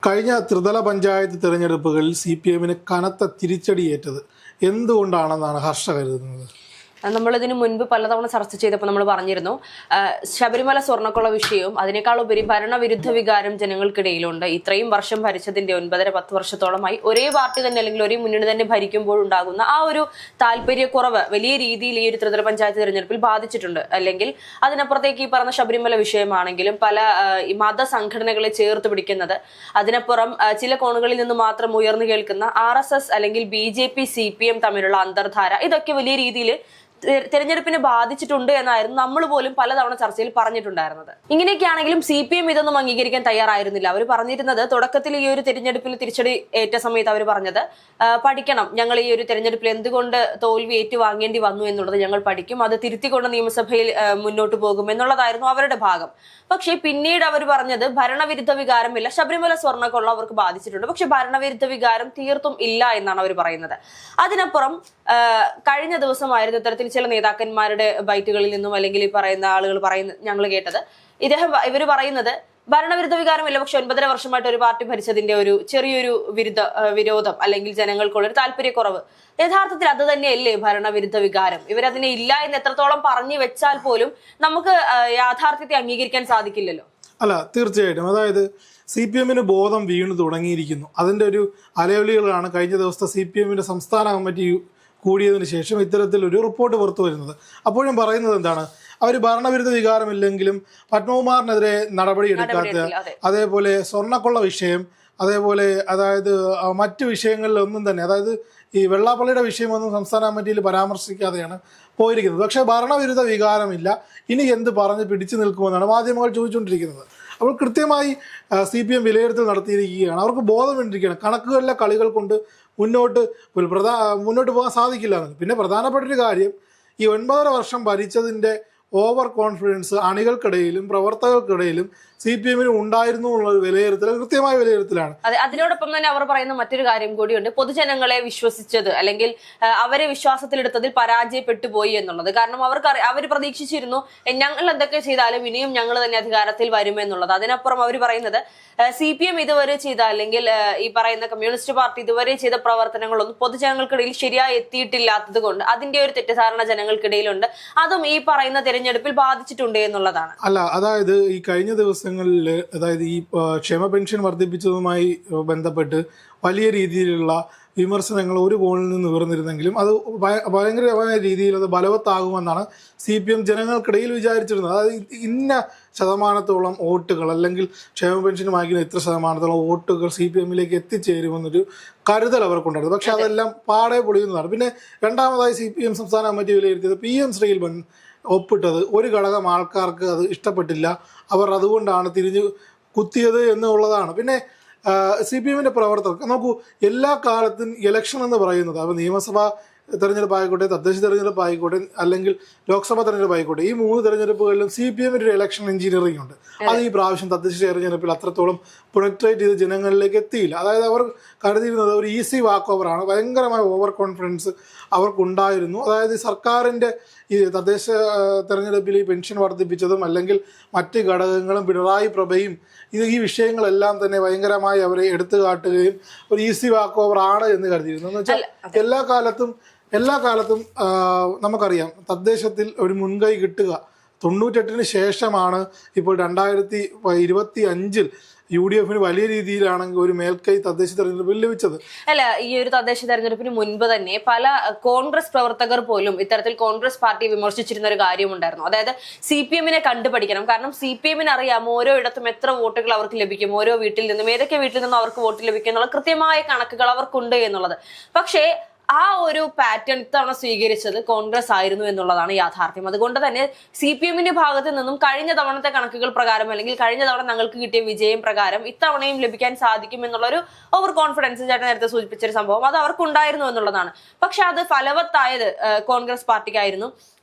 കഴിഞ്ഞ ത്രിതല പഞ്ചായത്ത് തെരഞ്ഞെടുപ്പുകളിൽ CPM-ന് കനത്ത തിരിച്ചടിയേറ്റത് എന്തുകൊണ്ടാണെന്നാണ് ഹർഷ കരുതുന്നത്? നമ്മളിതിനു മുൻപ് പലതവണ ചർച്ച ചെയ്തപ്പോൾ നമ്മൾ പറഞ്ഞിരുന്നു ശബരിമല സ്വർണ്ണക്കൊള്ള വിഷയവും അതിനേക്കാൾ ഉപരി ഭരണവിരുദ്ധ വികാരം ജനങ്ങൾക്കിടയിലുണ്ട്. ഇത്രയും വർഷം ഭരിച്ചതിന്റെ 9-10 വർഷത്തോളമായി ഒരേ പാർട്ടി തന്നെ അല്ലെങ്കിൽ ഒരേ മുന്നണി തന്നെ ഭരിക്കുമ്പോഴുണ്ടാകുന്ന ആ ഒരു താല്പര്യക്കുറവ് വലിയ രീതിയിൽ ഈ ഒരു ത്രിതല പഞ്ചായത്ത് തെരഞ്ഞെടുപ്പിൽ ബാധിച്ചിട്ടുണ്ട്. അല്ലെങ്കിൽ അതിനപ്പുറത്തേക്ക് ഈ പറഞ്ഞ ശബരിമല വിഷയമാണെങ്കിലും പല മതസംഘടനകളെ ചേർത്ത് പിടിക്കുന്നത്, അതിനപ്പുറം ചില കോണുകളിൽ നിന്ന് മാത്രം ഉയർന്നു കേൾക്കുന്ന RSS അല്ലെങ്കിൽ BJP CPM തമ്മിലുള്ള അന്തർധാര, ഇതൊക്കെ വലിയ രീതിയിൽ തെരഞ്ഞെടുപ്പിനെ ബാധിച്ചിട്ടുണ്ട് എന്നായിരുന്നു നമ്മൾ പോലും പലതവണ ചർച്ചയിൽ പറഞ്ഞിട്ടുണ്ടായിരുന്നത്. ഇങ്ങനെയൊക്കെയാണെങ്കിലും CPM ഇതൊന്നും അംഗീകരിക്കാൻ തയ്യാറായിരുന്നില്ല. അവർ പറഞ്ഞിരുന്നത്, തുടക്കത്തിൽ ഈ ഒരു തെരഞ്ഞെടുപ്പിൽ തിരിച്ചടി ഏറ്റ സമയത്ത് അവർ പറഞ്ഞത്, പഠിക്കണം, ഞങ്ങൾ ഈ ഒരു തെരഞ്ഞെടുപ്പിൽ എന്തുകൊണ്ട് തോൽവി ഏറ്റുവാങ്ങേണ്ടി വന്നു എന്നുള്ളത് ഞങ്ങൾ പഠിക്കും, അത് തിരുത്തിക്കൊണ്ട് നിയമസഭയിൽ മുന്നോട്ട് പോകും എന്നുള്ളതായിരുന്നു അവരുടെ ഭാഗം. പക്ഷേ പിന്നീട് അവർ പറഞ്ഞത് ഭരണവിരുദ്ധ വികാരമില്ല, ശബരിമല സ്വർണ്ണക്കൊള്ള അവർക്ക് ബാധിച്ചിട്ടുണ്ട്, പക്ഷെ ഭരണവിരുദ്ധ വികാരം തീർത്തും ഇല്ല എന്നാണ് അവർ പറയുന്നത്. അതിനപ്പുറം കഴിഞ്ഞ ദിവസമായിരുന്നു ഇത്തരത്തിൽ ചില നേതാക്കന്മാരുടെ ബൈറ്റുകളിൽ നിന്നും അല്ലെങ്കിൽ ഈ പറയുന്ന ആളുകൾ ഞങ്ങൾ കേട്ടത്, ഇവർ പറയുന്നത് ഭരണവിരുദ്ധ വികാരമില്ല, പക്ഷെ 9.5 വർഷമായിട്ട് ഒരു പാർട്ടി ഭരിച്ചതിന്റെ ഒരു ചെറിയൊരു വിരോധം അല്ലെങ്കിൽ ജനങ്ങൾക്കുള്ള ഒരു താല്പര്യക്കുറവ്. യഥാർത്ഥത്തിൽ അത് തന്നെയല്ലേ ഭരണവിരുദ്ധ വികാരം? ഇവരതിനെ ഇല്ല എന്ന് എത്രത്തോളം പറഞ്ഞു വെച്ചാൽ പോലും നമുക്ക് യാഥാർത്ഥ്യത്തെ അംഗീകരിക്കാൻ സാധിക്കില്ലല്ലോ. അല്ല, തീർച്ചയായിട്ടും. അതായത് CPM-ന് ബോധം വീണു തുടങ്ങിയിരിക്കുന്നു. അതിന്റെ ഒരു അലയൊലികളാണ് കഴിഞ്ഞ ദിവസത്തെ CPM-ന്റെ സംസ്ഥാന കമ്മിറ്റി കൂടിയതിനു ശേഷം ഇത്തരത്തിലൊരു റിപ്പോർട്ട് പുറത്തു വരുന്നത്. അപ്പോഴും പറയുന്നത് എന്താണ്, അവർ ഭരണവിരുദ്ധ വികാരമില്ലെങ്കിലും പത്മകുമാറിനെതിരെ നടപടിയെടുക്കാത്ത, അതേപോലെ സ്വർണ്ണക്കൊള്ള വിഷയം, അതേപോലെ അതായത് മറ്റു വിഷയങ്ങളിലൊന്നും തന്നെ, അതായത് ഈ വെള്ളാപ്പള്ളിയുടെ വിഷയമൊന്നും സംസ്ഥാന കമ്മിറ്റിയിൽ പരാമർശിക്കാതെയാണ് പോയിരിക്കുന്നത്. പക്ഷേ ഭരണവിരുദ്ധ വികാരമില്ല, ഇനി എന്ത് പറഞ്ഞ് പിടിച്ചു നിൽക്കുമെന്നാണ് മാധ്യമങ്ങൾ ചോദിച്ചുകൊണ്ടിരിക്കുന്നത്. അപ്പോൾ കൃത്യമായി CPM വിലയിരുത്തൽ നടത്തിയിരിക്കുകയാണ്. അവർക്ക് ബോധം വേണ്ടിയിരിക്കുകയാണ്, കണക്കുകളിലെ കളികൾ കൊണ്ട് മുന്നോട്ട് പോകാൻ സാധിക്കില്ല. പിന്നെ പ്രധാനപ്പെട്ടൊരു കാര്യം, ഈ 9.5 വർഷം ഭരിച്ചതിൻ്റെ ഓവർ കോൺഫിഡൻസ് അണികൾക്കിടയിലും പ്രവർത്തകർക്കിടയിലും CPM-ന് ഉണ്ടായിരുന്നു എന്നുള്ള വിലയിരുത്തൽ കൃത്യമായ വിലയിരുത്തലാണ്. അതെ, അതിനോടൊപ്പം തന്നെ അവർ പറയുന്ന മറ്റൊരു കാര്യം കൂടിയുണ്ട്, പൊതുജനങ്ങളെ വിശ്വസിച്ചത് അല്ലെങ്കിൽ അവരെ വിശ്വാസത്തിലെടുത്തതിൽ പരാജയപ്പെട്ടു പോയി എന്നുള്ളത്. കാരണം അവർ പ്രതീക്ഷിച്ചിരുന്നു ഞങ്ങൾ എന്തൊക്കെ ചെയ്താലും ഇനിയും ഞങ്ങൾ തന്നെ അധികാരത്തിൽ വരുമെന്നുള്ളത്. അതിനപ്പുറം അവർ പറയുന്നത് CPM ഇതുവരെ ചെയ്ത അല്ലെങ്കിൽ ഈ പറയുന്ന കമ്മ്യൂണിസ്റ്റ് പാർട്ടി ഇതുവരെ ചെയ്ത പ്രവർത്തനങ്ങളൊന്നും പൊതുജനങ്ങൾക്കിടയിൽ ശരിയായി എത്തിയിട്ടില്ലാത്തത് കൊണ്ട് അതിന്റെ ഒരു തെറ്റിദ്ധാരണ ജനങ്ങൾക്കിടയിലുണ്ട്, അതും ഈ പറയുന്ന തെരഞ്ഞെടുപ്പിൽ ബാധിച്ചിട്ടുണ്ട് എന്നുള്ളതാണ്. അല്ല, അതായത് ഈ കഴിഞ്ഞ ദിവസങ്ങളിൽ, അതായത് ഈ ക്ഷേമ പെൻഷൻ വർദ്ധിപ്പിച്ചതുമായി ബന്ധപ്പെട്ട് വലിയ രീതിയിലുള്ള വിമർശനങ്ങൾ ഒരു കോണിൽ നിന്ന് ഉയർന്നിരുന്നെങ്കിലും അത് ഭയങ്കരമായ രീതിയിൽ അത് ബലവത്താകുമെന്നാണ് CPM ജനങ്ങൾക്കിടയിൽ വിചാരിച്ചിരുന്നത്. അതായത് ഇന്ന ശതമാനത്തോളം വോട്ടുകൾ അല്ലെങ്കിൽ ക്ഷേമ പെൻഷൻ വാങ്ങിക്കുന്ന ഇത്ര ശതമാനത്തോളം വോട്ടുകൾ CPM-ലേക്ക് എത്തിച്ചേരുമെന്നൊരു കരുതൽ അവർക്കുണ്ടായിരുന്നു. പക്ഷെ അതെല്ലാം പാടെ പൊളിയുന്നതാണ്. പിന്നെ രണ്ടാമതായി CPM സംസ്ഥാന കമ്മിറ്റി വിലയിരുത്തിയത് PM ശ്രീയിൽ ഒപ്പിട്ടത് ഒരു ഘടകം ആൾക്കാർക്ക് അത് ഇഷ്ടപ്പെട്ടില്ല, അവർ അതുകൊണ്ടാണ് തിരിഞ്ഞു കുത്തിയത് എന്നുള്ളതാണ്. പിന്നെ CPM-ന്റെ പ്രവർത്തകർക്ക് നോക്കൂ, എല്ലാ കാലത്തും ഇലക്ഷൻ എന്ന് പറയുന്നത്, അപ്പോൾ നിയമസഭാ തെരഞ്ഞെടുപ്പ് ആയിക്കോട്ടെ, തദ്ദേശ തെരഞ്ഞെടുപ്പ് ആയിക്കോട്ടെ, അല്ലെങ്കിൽ ലോക്സഭാ തെരഞ്ഞെടുപ്പ് ആയിക്കോട്ടെ, ഈ 3 തെരഞ്ഞെടുപ്പുകളിലും CPM-ന്റെ ഒരു ഇലക്ഷൻ എഞ്ചിനീയറിംഗ് ഉണ്ട്. അത് ഈ പ്രാവശ്യം തദ്ദേശ തെരഞ്ഞെടുപ്പിൽ അത്രത്തോളം പ്രൊണക്ട്രേറ്റ് ചെയ്ത് ജനങ്ങളിലേക്ക് എത്തിയില്ല. അതായത് അവർ കരുതിയിരുന്നത് ഒരു ഈസി വാക്ക് ഓവറാണ്, ഭയങ്കരമായ ഓവർ കോൺഫിഡൻസ് അവർക്കുണ്ടായിരുന്നു. അതായത് സർക്കാരിൻ്റെ ഈ തദ്ദേശ തെരഞ്ഞെടുപ്പിൽ ഈ പെൻഷൻ വർദ്ധിപ്പിച്ചതും അല്ലെങ്കിൽ മറ്റ് ഘടകങ്ങളും പിണറായി പ്രഭയും ഈ വിഷയങ്ങളെല്ലാം തന്നെ ഭയങ്കരമായി അവരെ എടുത്തു കാട്ടുകയും ഒരു ഈസി വാക്ക് ഓവർ ആണ് എന്ന് കരുതിയിരുന്നു. എന്ന് വെച്ചാൽ എല്ലാ കാലത്തും നമുക്കറിയാം, തദ്ദേശത്തിൽ ഒരു മുൻകൈ കിട്ടുക 98-ന് ശേഷമാണ്. ഇപ്പോൾ 2025-ൽ UDF-ന് വലിയ രീതിയിലാണെങ്കിൽ ഒരു മേൽക്കൈ തദ്ദേശ തെരഞ്ഞെടുപ്പിൽ ലഭിച്ചത്. അല്ല, ഈ ഒരു തദ്ദേശ തെരഞ്ഞെടുപ്പിന് മുൻപ് തന്നെ പല കോൺഗ്രസ് പ്രവർത്തകർ പോലും ഇത്തരത്തിൽ കോൺഗ്രസ് പാർട്ടിയെ വിമർശിച്ചിരുന്ന ഒരു കാര്യമുണ്ടായിരുന്നു. അതായത് CPM-നെ കണ്ടുപഠിക്കണം, കാരണം CPM-ന് അറിയാം ഓരോ ഇടത്തും എത്ര വോട്ടുകൾ അവർക്ക് ലഭിക്കും, ഓരോ വീട്ടിൽ നിന്നും ഏതൊക്കെ വീട്ടിൽ നിന്നും അവർക്ക് വോട്ട് ലഭിക്കും എന്നുള്ള കൃത്യമായ കണക്കുകൾ അവർക്കുണ്ട് എന്നുള്ളത്. പക്ഷേ ആ ഒരു പാറ്റേൺ ഇത്തവണ സ്വീകരിച്ചത് കോൺഗ്രസ് ആയിരുന്നു എന്നുള്ളതാണ് യാഥാർത്ഥ്യം. അതുകൊണ്ട് തന്നെ CPM-ന്റെ ഭാഗത്ത് നിന്നും കഴിഞ്ഞ തവണത്തെ കണക്കുകൾ പ്രകാരം അല്ലെങ്കിൽ കഴിഞ്ഞ തവണ ഞങ്ങൾക്ക് കിട്ടിയ വിജയം പ്രകാരം ഇത്തവണയും ലഭിക്കാൻ സാധിക്കും എന്നുള്ളൊരു ഓവർ കോൺഫിഡൻസ്, ചേട്ടൻ നേരത്തെ സൂചിപ്പിച്ചൊരു സംഭവം, അത് അവർക്കുണ്ടായിരുന്നു എന്നുള്ളതാണ്. പക്ഷെ അത് ഫലവത്തായത് കോൺഗ്രസ് പാർട്ടിക്കായിരുന്നു.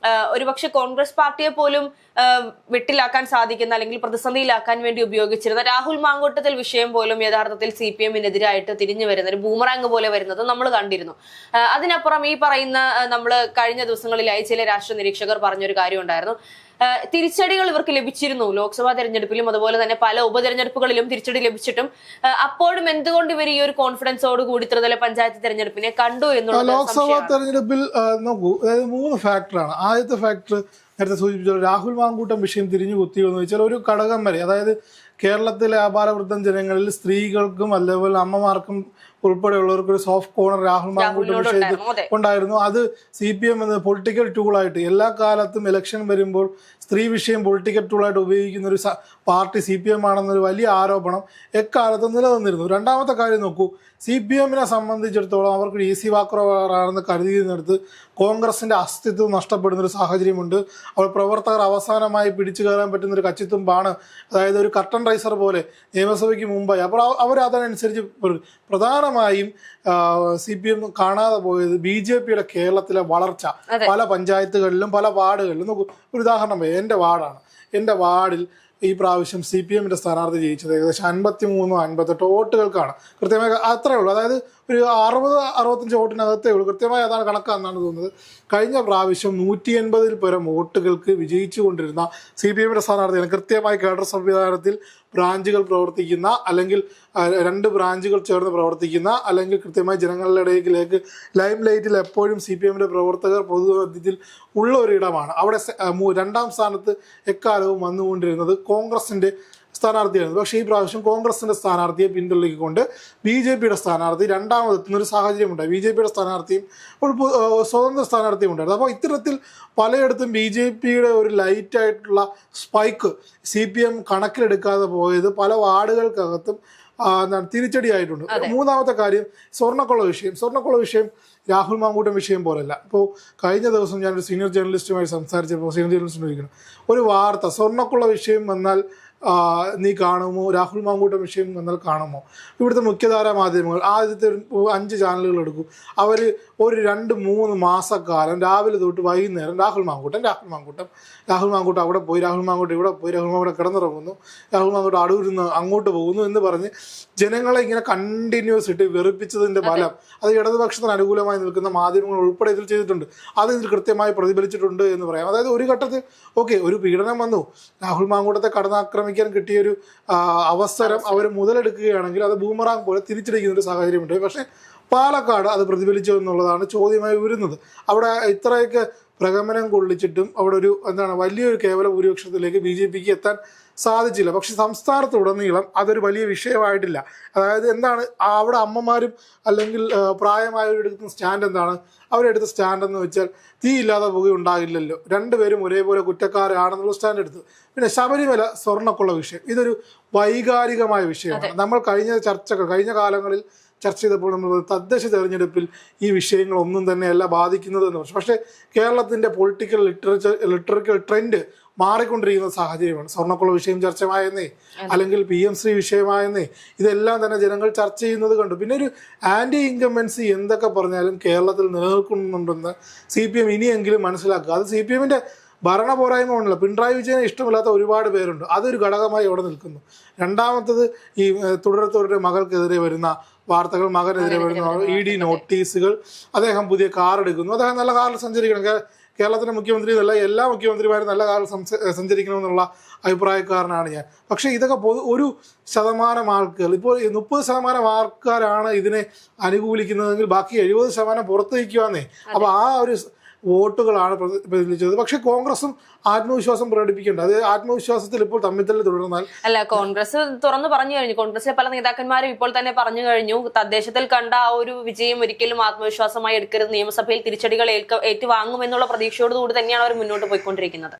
ഒരുപക്ഷെ കോൺഗ്രസ് പാർട്ടിയെ പോലും വെട്ടിലാക്കാൻ സാധിക്കുന്ന അല്ലെങ്കിൽ പ്രതിസന്ധിയിലാക്കാൻ വേണ്ടി ഉപയോഗിച്ചിരുന്ന രാഹുൽ മാങ്കൂട്ടത്തിൽ വിഷയം പോലും യഥാർത്ഥത്തിൽ CPM-നെതിരായിട്ട് തിരിഞ്ഞു വരുന്ന ഒരു ബൂമറാങ് പോലെ വരുന്നത് നമ്മൾ കണ്ടിരുന്നു. അതിനപ്പുറം ഈ പറയുന്ന നമ്മൾ കഴിഞ്ഞ ദിവസങ്ങളിലായി ചില രാഷ്ട്രീയ നിരീക്ഷകർ പറഞ്ഞൊരു കാര്യം ഉണ്ടായിരുന്നു, തിരിച്ചടികൾ ഇവർക്ക് ലഭിച്ചിരുന്നു ലോക്സഭാ തെരഞ്ഞെടുപ്പിലും അതുപോലെ തന്നെ പല ഉപതെരഞ്ഞെടുപ്പുകളിലും തിരിച്ചടി ലഭിച്ചിട്ടും അപ്പോഴും എന്തുകൊണ്ട് ഇവർ ഈ ഒരു കോൺഫിഡൻസോട് കൂടി ത്രിതല പഞ്ചായത്ത് തെരഞ്ഞെടുപ്പിനെ കണ്ടു എന്നുള്ളത് ലോക്സഭാ തെരഞ്ഞെടുപ്പിൽ നോക്കൂ, അതായത് 3 ഫാക്ടറാണ്. ആദ്യത്തെ ഫാക്ടർ നേരത്തെ സൂചിപ്പിച്ച രാഹുൽ മാങ്കൂട്ടം വിഷയം തിരിഞ്ഞു കുത്തിയോ എന്ന് വെച്ചാൽ ഒരു ഘടകം വരെ, അതായത് കേരളത്തിലെ ആഭാരവൃദ്ധം ജനങ്ങളിൽ സ്ത്രീകൾക്കും അതേപോലെ അമ്മമാർക്കും ഉൾപ്പെടെയുള്ളവർക്ക് ഒരു സോഫ്റ്റ് കോർണർ രാഹുൽ മാങ്കൂട്ടം വിഷയത്തിൽ ഉണ്ടായിരുന്നു. അത് CPM എന്ന പൊളിറ്റിക്കൽ ടൂളായിട്ട് എല്ലാ കാലത്തും ഇലക്ഷൻ വരുമ്പോൾ സ്ത്രീ വിഷയം പൊളിറ്റിക്കൽ ടൂളായിട്ട് ഉപയോഗിക്കുന്ന ഒരു പാർട്ടി CPM ആണെന്നൊരു വലിയ ആരോപണം എക്കാലത്തും നിലനിന്നിരുന്നു. രണ്ടാമത്തെ കാര്യം നോക്കൂ, CPM-നെ സംബന്ധിച്ചിടത്തോളം അവർക്ക് ഈസി വാക്കറാണെന്ന് കരുതിയിരുന്നിടത്ത് കോൺഗ്രസിന്റെ അസ്തിത്വം നഷ്ടപ്പെടുന്ന ഒരു സാഹചര്യമുണ്ട്. അവർ പ്രവർത്തകർ അവസാനമായി പിടിച്ചു കയറാൻ പറ്റുന്ന ഒരു കച്ചിത്തുമ്പാണ്, അതായത് ഒരു കർട്ടൻ റൈസർ പോലെ നിയമസഭയ്ക്ക് മുമ്പായി. അപ്പോൾ അവർ അതിനനുസരിച്ച് പ്രധാനമായും CPM കാണാതെ പോയത് BJP-യുടെ കേരളത്തിലെ വളർച്ച. പല പഞ്ചായത്തുകളിലും പല വാർഡുകളിലും നോക്കൂ, ഒരു ഉദാഹരണം പറയാം. എൻ്റെ വാർഡാണ്. എൻ്റെ വാർഡിൽ ഈ പ്രാവശ്യം CPM-ന്റെ സ്ഥാനാർത്ഥി ജയിച്ചത് ഏകദേശം 53-58 വോട്ടുകൾക്കാണ്. കൃത്യമായി അത്രയേ ഉള്ളൂ. അതായത് ഒരു 60-65 വോട്ടിനകത്തേ ഉള്ളൂ. കൃത്യമായി അതാണ് കണക്കാണെന്നാണ് തോന്നുന്നത്. കഴിഞ്ഞ പ്രാവശ്യം 180-ൽ പരം വോട്ടുകൾക്ക് വിജയിച്ചു കൊണ്ടിരുന്ന CPM-ന്റെ സ്ഥാനാർത്ഥിയാണ്. കൃത്യമായി കേഡർ സംവിധാനത്തിൽ ബ്രാഞ്ചുകൾ പ്രവർത്തിക്കുന്ന, അല്ലെങ്കിൽ 2 ബ്രാഞ്ചുകൾ ചേർന്ന് പ്രവർത്തിക്കുന്ന, അല്ലെങ്കിൽ കൃത്യമായി ജനങ്ങളുടെ ഇടയിലേക്ക് ലൈം ലൈറ്റിൽ എപ്പോഴും CPM-ന്റെ പ്രവർത്തകർ പൊതുമധ്യത്തിൽ ഉള്ള ഒരിടമാണ്. അവിടെ 2ാം സ്ഥാനത്ത് എക്കാലവും വന്നുകൊണ്ടിരുന്നത് കോൺഗ്രസിന്റെ സ്ഥാനാർത്ഥിയായിരുന്നു. പക്ഷേ ഈ പ്രാവശ്യം കോൺഗ്രസിന്റെ സ്ഥാനാർത്ഥിയെ പിന്തള്ളിക്കൊണ്ട് BJP-യുടെ സ്ഥാനാർത്ഥി രണ്ടാമതെത്തുന്ന ഒരു സാഹചര്യം ഉണ്ടായി. BJP-യുടെ സ്ഥാനാർത്ഥിയും ഒരു സ്വതന്ത്ര സ്ഥാനാർത്ഥിയും ഉണ്ടായിരുന്നു. അപ്പോൾ ഇത്തരത്തിൽ പലയിടത്തും BJP-യുടെ ഒരു ലൈറ്റായിട്ടുള്ള സ്പൈക്ക് CPM കണക്കിലെടുക്കാതെ പോയത് പല വാർഡുകൾക്കകത്തും തിരിച്ചടിയായിട്ടുണ്ട്. മൂന്നാമത്തെ കാര്യം സ്വർണ്ണക്കൊള്ള വിഷയം രാഹുൽ മാങ്കൂട്ടം വിഷയം പോലല്ല. ഇപ്പോൾ കഴിഞ്ഞ ദിവസം ഞാനൊരു സീനിയർ ജേർണലിസ്റ്റുമായി സംസാരിച്ചപ്പോൾ സീനിയർ ജേർണലിസ്റ്റിന് ചോദിക്കണം, ഒരു വാർത്ത സ്വർണ്ണക്കൊള്ള വിഷയം വന്നാൽ നീ കാണുമോ, രാഹുൽ മാങ്കൂട്ടം വിഷയം വന്നാൽ കാണുമോ? ഇവിടുത്തെ മുഖ്യധാരാ മാധ്യമങ്ങൾ ആദ്യത്തെ 5 ചാനലുകൾ എടുക്കും, അവർ ഒരു 2-3 മാസക്കാലം രാവിലെ തൊട്ട് വൈകുന്നേരം രാഹുൽ മാങ്കൂട്ടം അവിടെ പോയി, രാഹുൽ മാങ്കൂട്ടം ഇവിടെ പോയി, രാഹുൽ മാങ്കൂട്ടം കിടന്നിറങ്ങുന്നു, രാഹുൽ മാങ്കൂട്ടം അടൂരിൽ നിന്ന് അങ്ങോട്ട് പോകുന്നു എന്ന് പറഞ്ഞ് ജനങ്ങളെ ഇങ്ങനെ കണ്ടിന്യൂസ് ഇട്ട് വെറുപ്പിച്ചതിൻ്റെ ഫലം അത് ഇടതുപക്ഷത്തിന് അനുകൂലമായി നിൽക്കുന്ന മാധ്യമങ്ങൾ ഉൾപ്പെടെ ഇതിൽ ചെയ്തിട്ടുണ്ട്. അത് ഇതിൽ കൃത്യമായി പ്രതിഫലിച്ചിട്ടുണ്ട് എന്ന് പറയാം. അതായത് ഒരു ഘട്ടത്തിൽ ഒരു പീഡനം വന്നു, രാഹുൽ മാങ്കൂട്ടത്തെ കടന്നാക്രമിക്കാൻ കിട്ടിയൊരു അവസരം അവർ മുതലെടുക്കുകയാണെങ്കിൽ അത് ബൂമറാങ് പോലെ തിരിച്ചടിക്കുന്ന ഒരു സാഹചര്യമുണ്ട്. പക്ഷേ പാലക്കാട് അത് പ്രതിഫലിച്ചു എന്നുള്ളതാണ് ചോദ്യമായി വരുന്നത്. അവിടെ ഇത്രയൊക്കെ പ്രകമ്പനം കൊള്ളിച്ചിട്ടും അവിടെ ഒരു വലിയൊരു കേവല ഭൂരിപക്ഷത്തിലേക്ക് BJP-ക്ക് എത്താൻ സാധിച്ചില്ല. പക്ഷെ സംസ്ഥാനത്തുടനീളം അതൊരു വലിയ വിഷയമായിട്ടില്ല. അതായത് അവിടെ അമ്മമാരും അല്ലെങ്കിൽ പ്രായമായവരെടുക്കുന്ന സ്റ്റാൻഡ് അവരെടുത്ത സ്റ്റാൻഡെന്ന് വെച്ചാൽ തീ ഇല്ലാതെ പുകയുണ്ടാകില്ലല്ലോ, 2 പേരും ഒരേപോലെ കുറ്റക്കാരാണെന്നുള്ള സ്റ്റാൻഡ് എടുത്തു. പിന്നെ ശബരിമല സ്വർണ്ണക്കൊള്ള വിഷയം, ഇതൊരു വൈകാരികമായ വിഷയമാണ്. നമ്മൾ കഴിഞ്ഞ കാലങ്ങളിൽ ചർച്ച ചെയ്തപ്പോൾ നമ്മൾ തദ്ദേശ തെരഞ്ഞെടുപ്പിൽ ഈ വിഷയങ്ങളൊന്നും തന്നെയല്ല ബാധിക്കുന്നതെന്ന് പറഞ്ഞു. പക്ഷേ കേരളത്തിൻ്റെ പൊളിറ്റിക്കൽ ലിറ്ററേച്ചർ ട്രെൻഡ് മാറിക്കൊണ്ടിരിക്കുന്ന സാഹചര്യമാണ്. സ്വർണ്ണക്കൊള്ള വിഷയം ചർച്ചമായെന്നേ, അല്ലെങ്കിൽ PM ശ്രീ വിഷയമായെന്നേ, ഇതെല്ലാം തന്നെ ജനങ്ങൾ ചർച്ച ചെയ്യുന്നത് കണ്ടു. പിന്നെ ഒരു ആൻറ്റി ഇൻകംബൻസി എന്തൊക്കെ പറഞ്ഞാലും കേരളത്തിൽ നിലനിൽക്കുന്നുണ്ടെന്ന് CPM ഇനിയെങ്കിലും മനസ്സിലാക്കുക. അത് CPM-ന്റെ ഭരണ പോരായ്മ കൊണ്ടല്ല, പിണറായി വിജയനെ ഇഷ്ടമില്ലാത്ത ഒരുപാട് പേരുണ്ട്, അതൊരു ഘടകമായി അവിടെ നിൽക്കുന്നു. രണ്ടാമത്തത് ഈ തുടരെ മകൾക്കെതിരെ വരുന്ന വാർത്തകൾ, മകനെതിരെ വരുന്ന ED നോട്ടീസുകൾ, അദ്ദേഹം പുതിയ കാർ എടുക്കുന്നു, അദ്ദേഹം നല്ല കാറിൽ സഞ്ചരിക്കണം. കേരളത്തിലെ മുഖ്യമന്ത്രി എന്നല്ല, എല്ലാ മുഖ്യമന്ത്രിമാരും നല്ല കാറിൽ സഞ്ചരിക്കണമെന്നുള്ള അഭിപ്രായക്കാരനാണ് ഞാൻ. പക്ഷേ ഇതൊക്കെ ഒരു ശതമാനം ആൾക്കാർ, ഇപ്പോൾ 30% ആൾക്കാരാണ് ഇതിനെ അനുകൂലിക്കുന്നതെങ്കിൽ ബാക്കി 70% പുറത്തു വയ്ക്കുവാന്നേ. അപ്പോൾ ആ ഒരു വോട്ടുകളാണ് പ്രതിഫലിച്ചത്. പക്ഷെ കോൺഗ്രസും ആത്മവിശ്വാസം പ്രകടിപ്പിക്കേണ്ട, അത് ആത്മവിശ്വാസത്തിൽ ഇപ്പോൾ തമ്മിൽ തുടർന്നാൽ കോൺഗ്രസ് തുറന്നു പറഞ്ഞു കഴിഞ്ഞു. കോൺഗ്രസിലെ പല നേതാക്കന്മാരും ഇപ്പോൾ തന്നെ പറഞ്ഞു കഴിഞ്ഞു, തദ്ദേശത്തിൽ കണ്ട ആ ഒരു വിജയം ഒരിക്കലും ആത്മവിശ്വാസമായി എടുക്കരുത്, നിയമസഭയിൽ തിരിച്ചടികൾ ഏറ്റുവാങ്ങുമെന്നുള്ള പ്രതീക്ഷയോടുകൂടി തന്നെയാണ് അവർ മുന്നോട്ട് പോയിക്കൊണ്ടിരിക്കുന്നത്.